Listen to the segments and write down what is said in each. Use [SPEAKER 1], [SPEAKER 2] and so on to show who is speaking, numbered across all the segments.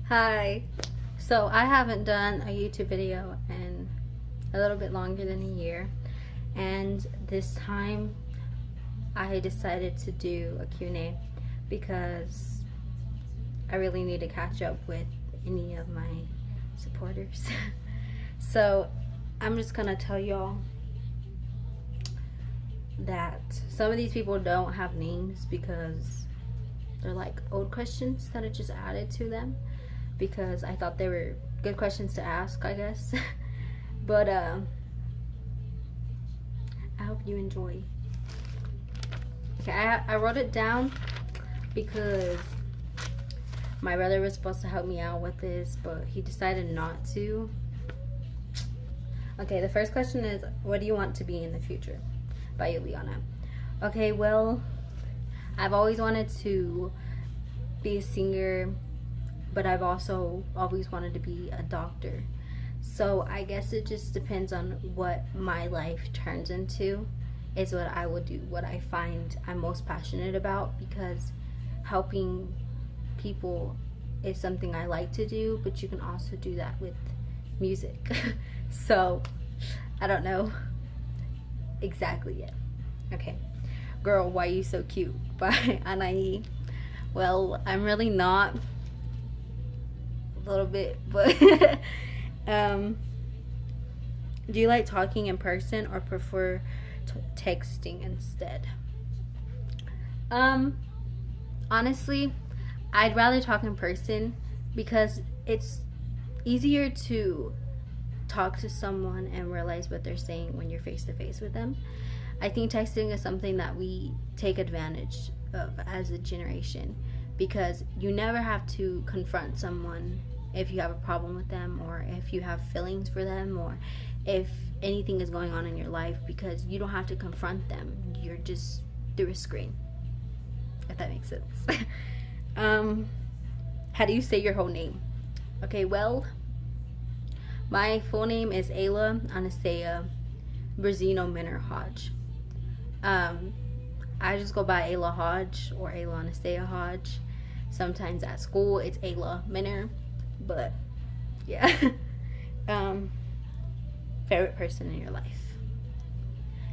[SPEAKER 1] Hi. So I haven't done a YouTube video in a little bit longer than a year, and this time I decided to do a Q&A because I really need to catch up with any of my supporters. So I'm just gonna tell y'all that some of these people don't have names because they're like old questions that I just added to them because I thought they were good questions to ask, I guess. But I hope you enjoy. Okay, I wrote it down because my brother was supposed to help me out with this, but he decided not to. Okay, the first question is, what do you want to be in the future? By Juliana. Okay, well, I've always wanted to be a singer, but I've also always wanted to be a doctor. So I guess it just depends on what my life turns into is what I will do, what I find I'm most passionate about, because helping people is something I like to do, but you can also do that with music. So I don't know exactly yet. Okay. Girl, Why You So Cute by Anai. Well, I'm really not, a little bit, but do you like talking in person or prefer texting instead? Honestly, I'd rather talk in person because it's easier to talk to someone and realize what they're saying when you're face to face with them. I think texting is something that we take advantage of as a generation because you never have to confront someone if you have a problem with them or if you have feelings for them or if anything is going on in your life, because you don't have to confront them. You're just through a screen, if that makes sense. How do you say your whole name? Okay, well, my full name is Ayla Anastasia Brazino Minner Hodge. I just go by Ayla Hodge or Ayla Anastasia Hodge. Sometimes at school it's Ayla Minner, but yeah. Favorite person in your life?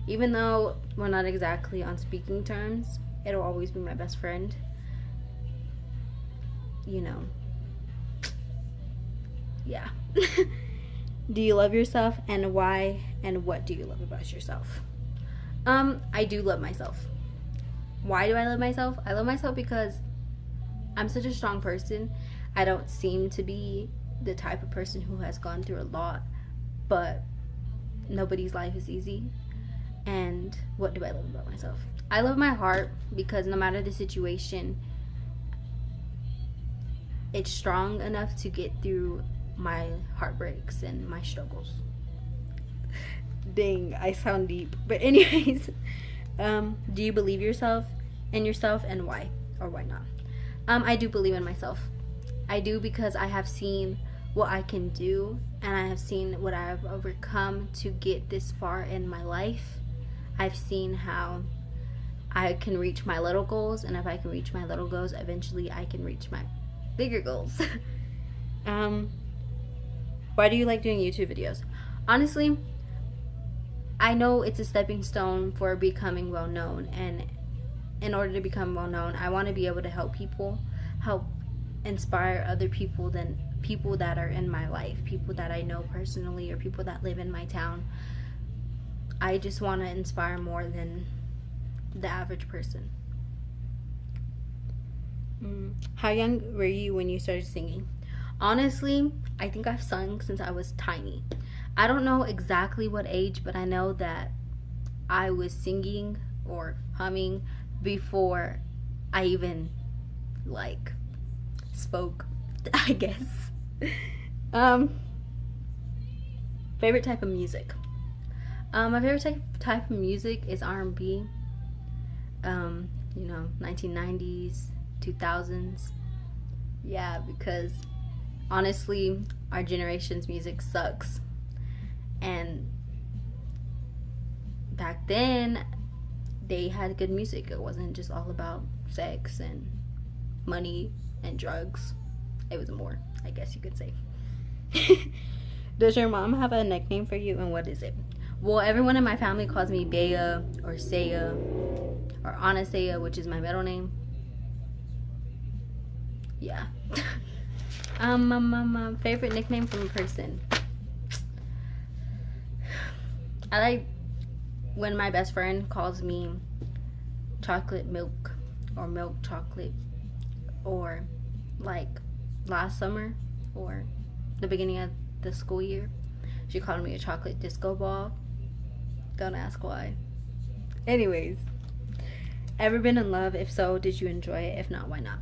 [SPEAKER 1] Even though we're not exactly on speaking terms, it'll always be my best friend. You know. Yeah. Do you love yourself, and why, and what do you love about yourself? I do love myself. Why do I love myself? I love myself because I'm such a strong person. I don't seem to be the type of person who has gone through a lot, but nobody's life is easy. And what do I love about myself? I love my heart because no matter the situation, it's strong enough to get through my heartbreaks and my struggles. Dang, I sound deep. But anyways, do you believe in yourself, and why or why not? I do believe in myself. I do because I have seen what I can do, and I have seen what I have overcome to get this far in my life. I've seen how I can reach my little goals, and if I can reach my little goals, eventually I can reach my bigger goals. Why do you like doing YouTube videos? Honestly, I know it's a stepping stone for becoming well known, and in order to become well known, I want to be able to help people, help inspire other people than people that are in my life, people that I know personally or people that live in my town. I just want to inspire more than the average person. How young were you when you started singing? Honestly, I think I've sung since I was tiny. I don't know exactly what age, but I know that I was singing or humming before I even spoke, I guess. Favorite type of music? My favorite type of music is R&B. 1990s, 2000s. Yeah, because honestly, our generation's music sucks. And back then, they had good music. It wasn't just all about sex and money and drugs. It was more, I guess you could say. Does your mom have a nickname for you, and what is it? Well, everyone in my family calls me Bea or Saia or Anastasia, which is my middle name. Yeah. Favorite nickname from a person. I like when my best friend calls me chocolate milk or milk chocolate, or like last summer or the beginning of the school year, she called me a chocolate disco ball. Don't ask why. Anyways, ever been in love? If so, did you enjoy it? If not, why not?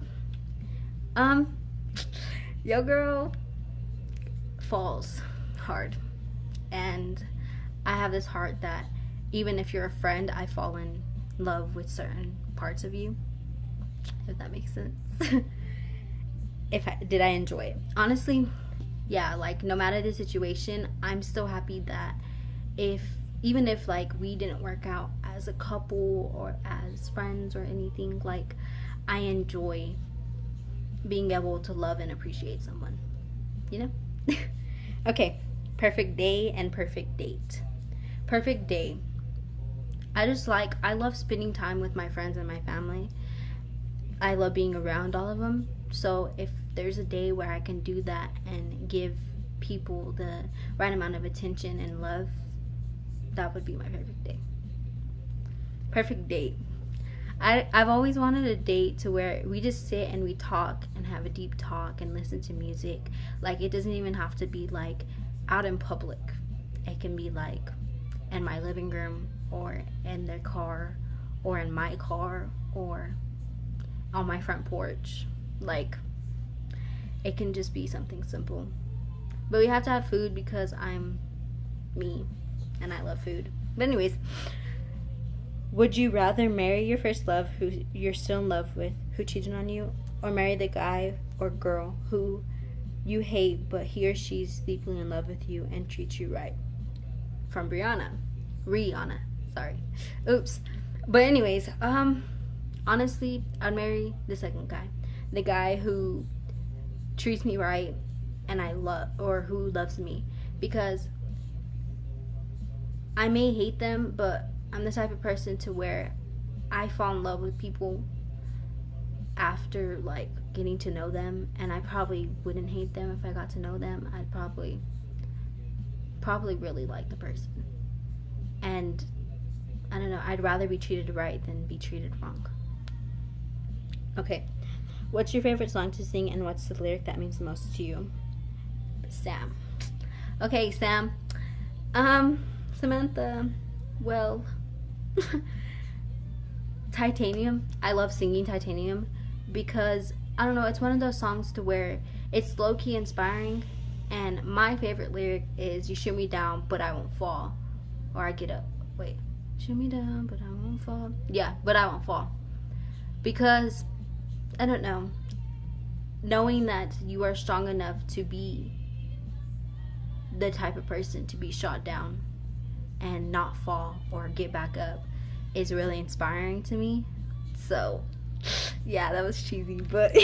[SPEAKER 1] Yo girl falls hard, and I have this heart that even if you're a friend, I fall in love with certain parts of you, if that makes sense. Did I enjoy it? Honestly, yeah, like no matter the situation, I'm still happy that even if like we didn't work out as a couple or as friends or anything, like I enjoy being able to love and appreciate someone, you know? Okay, perfect day and perfect date. Perfect day. I love spending time with my friends and my family. I love being around all of them. So if there's a day where I can do that and give people the right amount of attention and love, that would be my perfect day. Perfect date. I've always wanted a date to where we just sit and we talk and have a deep talk and listen to music. Like, it doesn't even have to be like out in public. It can be like in my living room or in their car or in my car or on my front porch. Like, it can just be something simple. But we have to have food because I'm me and I love food. But anyways, would you rather marry your first love who you're still in love with, who cheated on you, or marry the guy or girl who you hate but he or she's deeply in love with you and treats you right? From Rihanna, sorry. Oops. But anyways, honestly, I'd marry the second guy. The guy who treats me right and who loves me, because I may hate them, but I'm the type of person to where I fall in love with people after like getting to know them, and I probably wouldn't hate them if I got to know them. I'd probably really like the person. And I don't know, I'd rather be treated right than be treated wrong. Okay. What's your favorite song to sing, and what's the lyric that means the most to you? Sam. Okay, Sam. Samantha. Well, Titanium. I love singing Titanium because, I don't know, it's one of those songs to where it's low-key inspiring, and my favorite lyric is, you shoot me down but I won't fall, or I get up. Wait, shoot me down but I won't fall. Yeah, but I won't fall. Because, I don't know, knowing that you are strong enough to be the type of person to be shot down and not fall or get back up is really inspiring to me. So, yeah, that was cheesy, but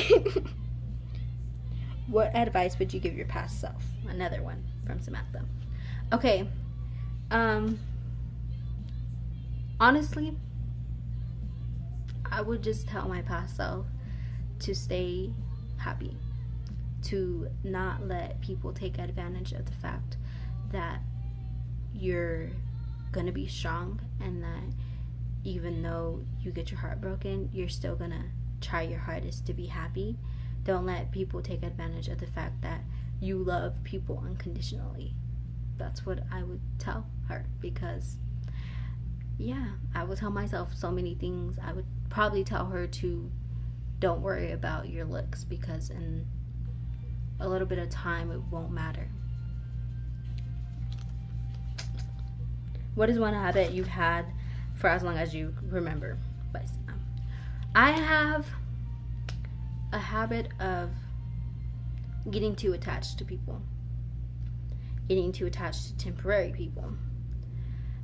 [SPEAKER 1] what advice would you give your past self? Another one from Samantha. Okay, honestly, I would just tell my past self to stay happy, to not let people take advantage of the fact that you're gonna be strong, and that even though you get your heart broken, you're still gonna try your hardest to be happy. Don't let people take advantage of the fact that you love people unconditionally. That's what I would tell her, because yeah, I would tell myself so many things. I would probably tell her to don't worry about your looks, because in a little bit of time it won't matter. What is one habit you've had for as long as you remember? I have a habit of getting too attached to people, getting too attached to temporary people.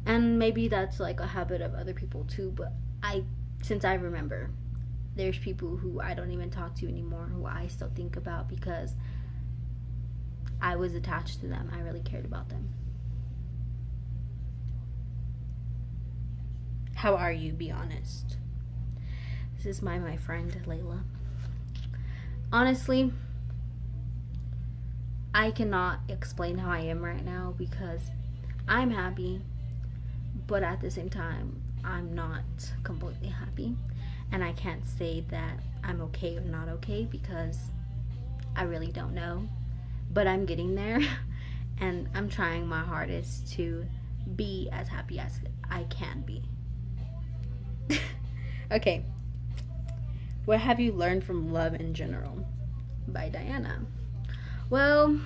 [SPEAKER 1] And maybe that's like a habit of other people too, but since I remember, there's people who I don't even talk to anymore, who I still think about because I was attached to them. I really cared about them. How are you? Be honest. This is my friend Layla. Honestly, I cannot explain how I am right now because I'm happy, but at the same time, I'm not completely happy. And I can't say that I'm okay or not okay because I really don't know. But I'm getting there and I'm trying my hardest to be as happy as I can be. Okay. What have you learned from love in general? By Diana. Well,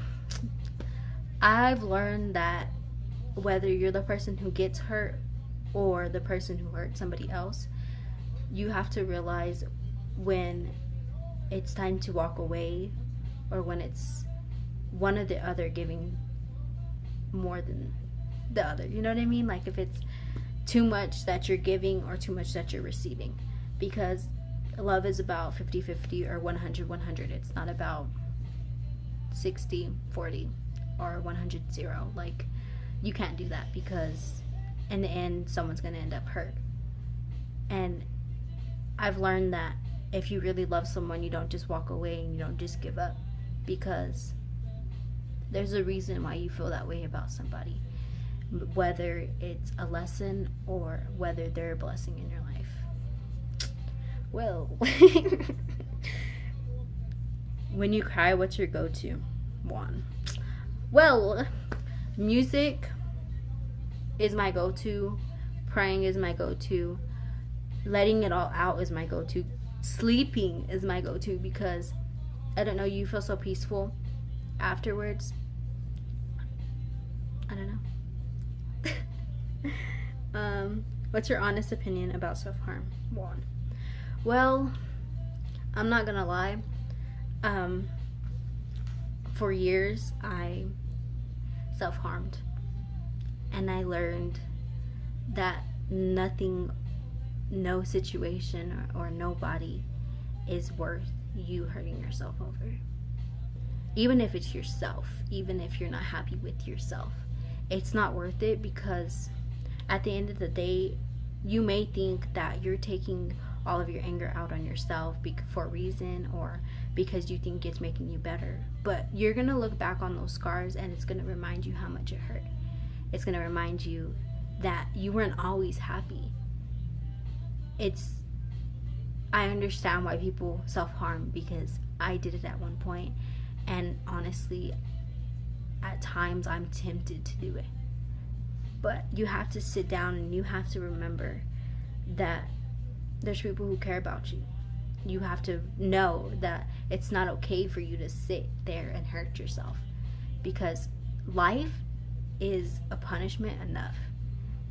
[SPEAKER 1] I've learned that whether you're the person who gets hurt or the person who hurt somebody else, you have to realize when it's time to walk away or when it's one or the other giving more than the other. You know what I mean? Like if it's too much that you're giving or too much that you're receiving. Because love is about 50-50 or 100-100. It's not about 60-40 or 100-0. Like you can't do that because in the end someone's going to end up hurt. And I've learned that if you really love someone, you don't just walk away and you don't just give up, because there's a reason why you feel that way about somebody, whether it's a lesson or whether they're a blessing in your life. Well, when you cry, what's your go-to? One. Well, music is my go-to. Praying is my go-to. Letting it all out is my go-to. Sleeping is my go-to because I don't know, you feel so peaceful afterwards. I don't know. What's your honest opinion about self-harm? One. Well, I'm not gonna lie. For years I self-harmed, and I learned that no situation or nobody is worth you hurting yourself over. Even if it's yourself, even if you're not happy with yourself, it's not worth it, because at the end of the day, you may think that you're taking all of your anger out on yourself for a reason, or because you think it's making you better. But you're gonna look back on those scars and it's gonna remind you how much it hurt. It's gonna remind you that you weren't always happy. I understand why people self-harm, because I did it at one point, and honestly, at times I'm tempted to do it. But you have to sit down and you have to remember that there's people who care about you. You have to know that it's not okay for you to sit there and hurt yourself, because life is a punishment enough.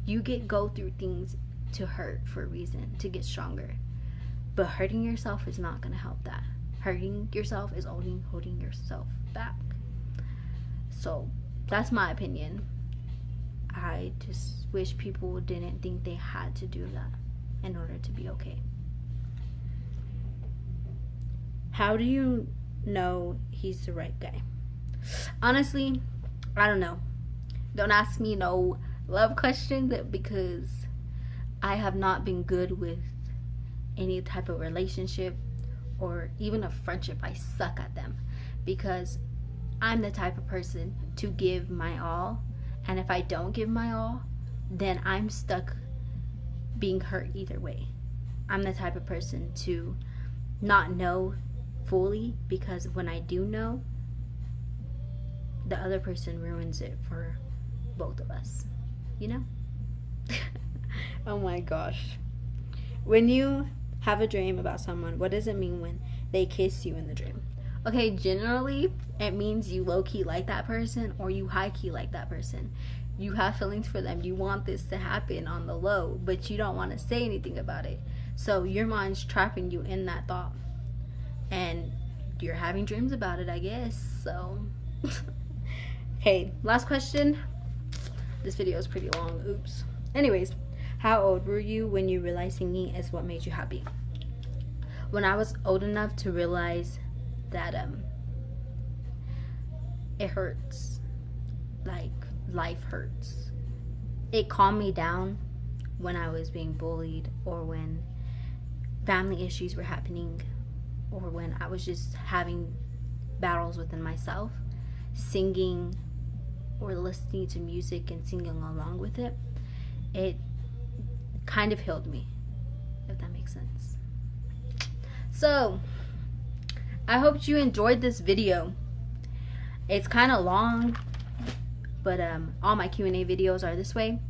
[SPEAKER 1] You go through things to hurt for a reason, to get stronger. But hurting yourself is not going to help that. Hurting yourself is only holding yourself back. So that's my opinion. I just wish people didn't think they had to do that in order to be okay. How do you know he's the right guy? Honestly, I don't know. Don't ask me no love questions, because I have not been good with any type of relationship or even a friendship. I suck at them because I'm the type of person to give my all, and if I don't give my all, then I'm stuck being hurt either way. I'm the type of person to not know fully, because when I do know, the other person ruins it for both of us, you know? Oh my gosh. When you have a dream about someone, what does it mean when they kiss you in the dream? Okay, generally it means you low-key like that person or you high-key like that person. You have feelings for them. You want this to happen on the low, but you don't want to say anything about it. So your mind's trapping you in that thought, and you're having dreams about it, I guess. So okay, last question. This video is pretty long. Oops. Anyways, how old were you when you realized singing is what made you happy? when I was old enough to realize that it hurts, like life hurts. It calmed me down when I was being bullied, or when family issues were happening, or when I was just having battles within myself. Singing or listening to music and singing along with it, it kind of healed me, if that makes sense. So I hope you enjoyed this video. It's kind of long, but all my Q&A videos are this way.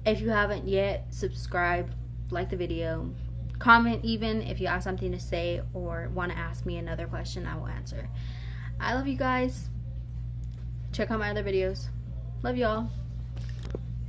[SPEAKER 1] If you haven't yet, subscribe, like the video, comment. Even if you have something to say or want to ask me another question, I will answer. I love you guys. Check out my other videos. Love y'all.